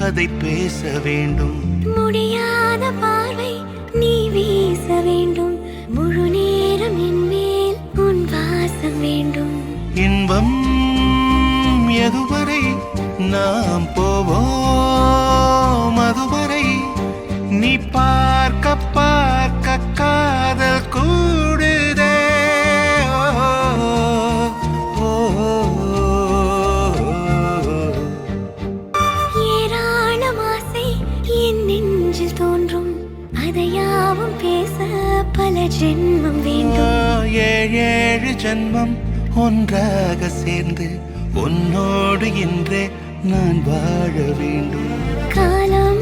கதை பேச வேண்டும். முடியாத பார்வை நீ வீச வேண்டும். முழு நேரம் என் மேல் உன் வாசம் வேண்டும். இன்பம் எதுவரை நாம் போவோம் அதுவரை நீ பார்க்க பார்க்க காதல் கூடுதே. ஏராளம் ஆசை என் நெஞ்சில் தோன்றும். அதையாவும் பேச பல ஜென்மம் வேண்டும். ஏழு ஜென்மம் ஒன்றாக சேர்ந்து உன்னோடு இன்றே நான் வாழ வேண்டும். காலம்